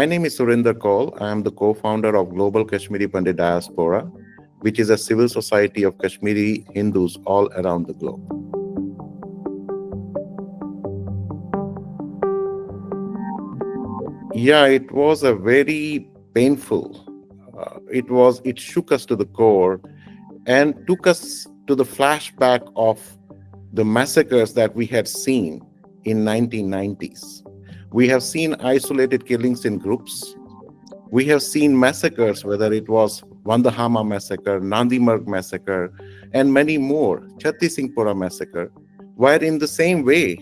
My name is Surinder Kaul. I am the co-founder of Global Kashmiri Pandit Diaspora, which is a civil society of Kashmiri Hindus all around the globe. Yeah, it was a very painful. It shook us to the core and took us to the flashback of the massacres that we had seen in 1990s. We have seen isolated killings in groups. We have seen massacres, whether it was Vandahama massacre, Nandimarg massacre, and many more, Chatti Singhpura massacre, where in the same way,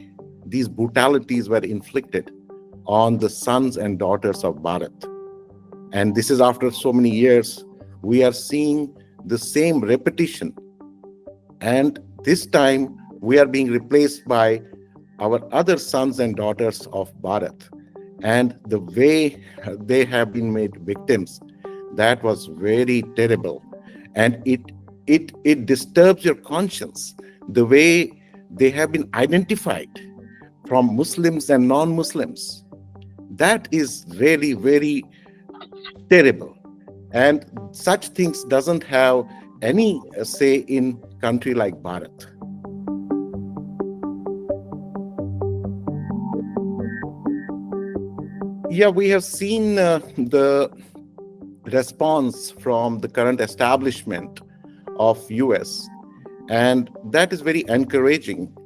these brutalities were inflicted on the sons and daughters of Bharat. And this is after so many years, we are seeing the same repetition. And this time, we are being replaced by our other sons and daughters of Bharat. And the way they have been made victims, that was very terrible. And it disturbs your conscience, the way they have been identified from Muslims and non-Muslims. That is really very terrible. And such things doesn't have any say in country like Bharat. Yeah, we have seen the response from the current establishment of US, and that is very encouraging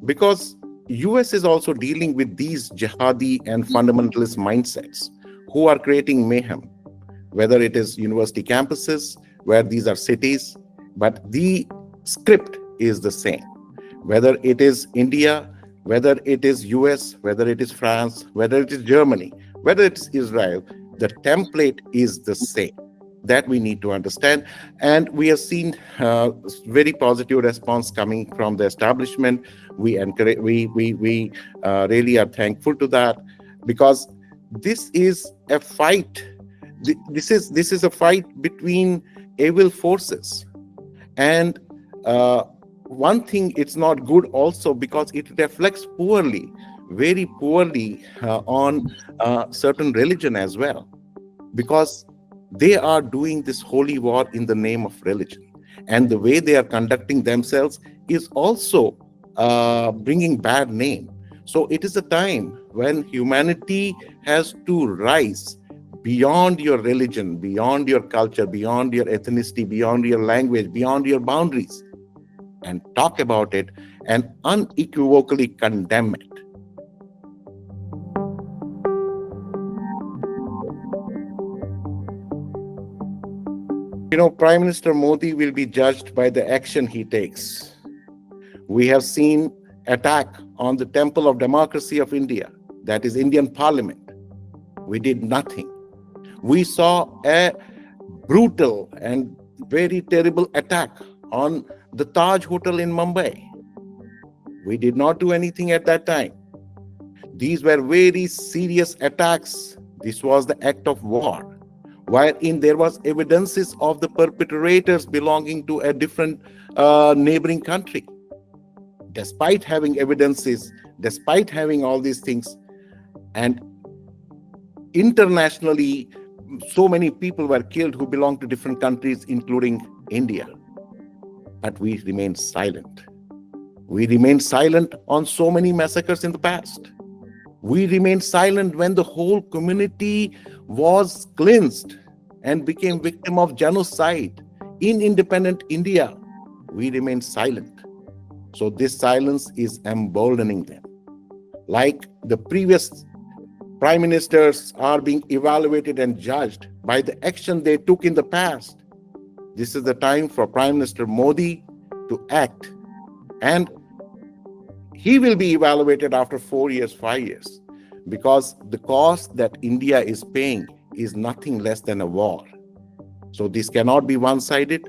because US is also dealing with these jihadi and fundamentalist mindsets who are creating mayhem, whether it is university campuses, where these are cities, but the script is the same. Whether it is India, whether it is US, whether it is France, whether it is Germany, whether it's Israel, the template is the same. That we need to understand. And we have seen very positive response coming from the establishment. We encourage, we really are thankful to that, because this is a fight. This is a fight between evil forces. And one thing, it's not good also because it reflects poorly, very poorly on certain religion as well, because they are doing this holy war in the name of religion, and the way they are conducting themselves is also bringing bad name. So it is a time when humanity has to rise beyond your religion, beyond your culture, beyond your ethnicity, beyond your language, beyond your boundaries, and talk about it and unequivocally condemn it. Prime Minister Modi will be judged by the action he takes. We have seen attack on the temple of democracy of India, that is Indian Parliament. We did nothing. We saw a brutal and very terrible attack on the Taj Hotel in Mumbai. We did not do anything at that time. These were very serious attacks. This was the act of war, wherein there was evidences of the perpetrators belonging to a different neighboring country. Despite having evidences, despite having all these things, and internationally, so many people were killed who belong to different countries, including India. But we remained silent. We remained silent on so many massacres in the past. We remained silent when the whole community was cleansed and became victim of genocide in independent India. We remained silent. So this silence is emboldening them. Like the previous prime ministers are being evaluated and judged by the action they took in the past. This is the time for Prime Minister Modi to act. And he will be evaluated after 4 years, 5 years, because the cost that India is paying is nothing less than a war. So this cannot be one-sided.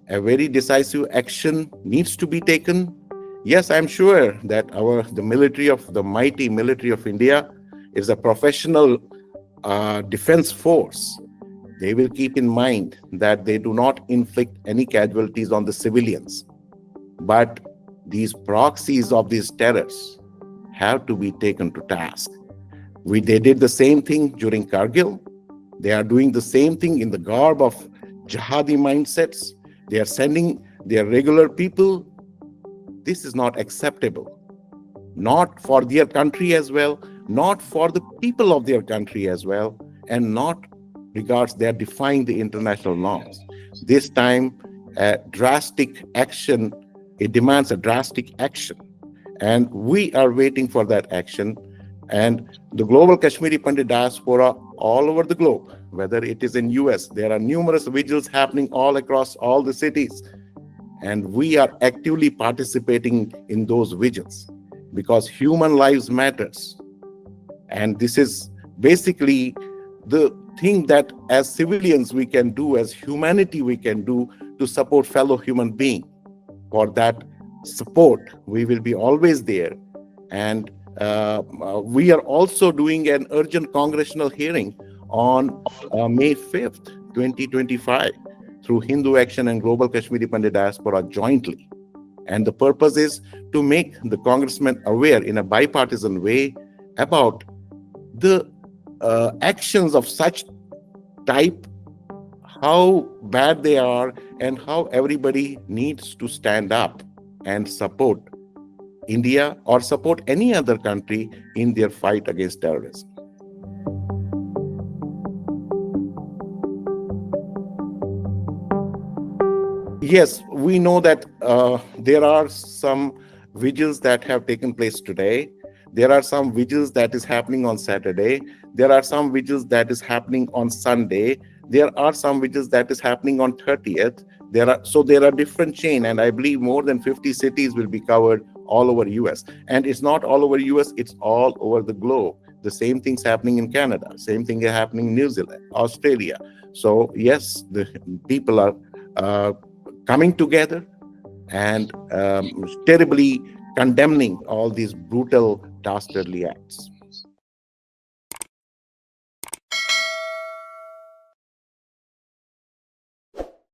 A very decisive action needs to be taken. Yes, I'm sure that the mighty military of India is a professional defense force. They will keep in mind that they do not inflict any casualties on the civilians. But these proxies of these terrors have to be taken to task. They did the same thing during Kargil. They are doing the same thing in the garb of jihadi mindsets. They are sending their regular people. This is not acceptable, not for their country as well, not for the people of their country as well, and not regards they are defying the international norms. This time, a drastic action, it demands a drastic action. And we are waiting for that action. And the global Kashmiri Pandit diaspora all over the globe, whether it is in US, there are numerous vigils happening all across all the cities. And we are actively participating in those vigils because human lives matters. And this is basically the thing that as civilians we can do, as humanity we can do to support fellow human being. For that support, we will be always there. And we are also doing an urgent congressional hearing on May 5th, 2025, through Hindu Action and Global Kashmiri Pandit Diaspora jointly. And the purpose is to make the congressmen aware in a bipartisan way about the actions of such type, how bad they are, and how everybody needs to stand up and support India or support any other country in their fight against terrorism. Yes, we know that there are some vigils that have taken place today. There are some vigils that is happening on Saturday. There are some vigils that is happening on Sunday. There are some vigils that is happening on 30th. There are different chain, and I believe more than 50 cities will be covered all over US. And it's not all over US, it's all over the globe. The same thing's happening in Canada, same thing is happening in New Zealand, Australia. So yes, the people are coming together and terribly condemning all these brutal, dastardly acts.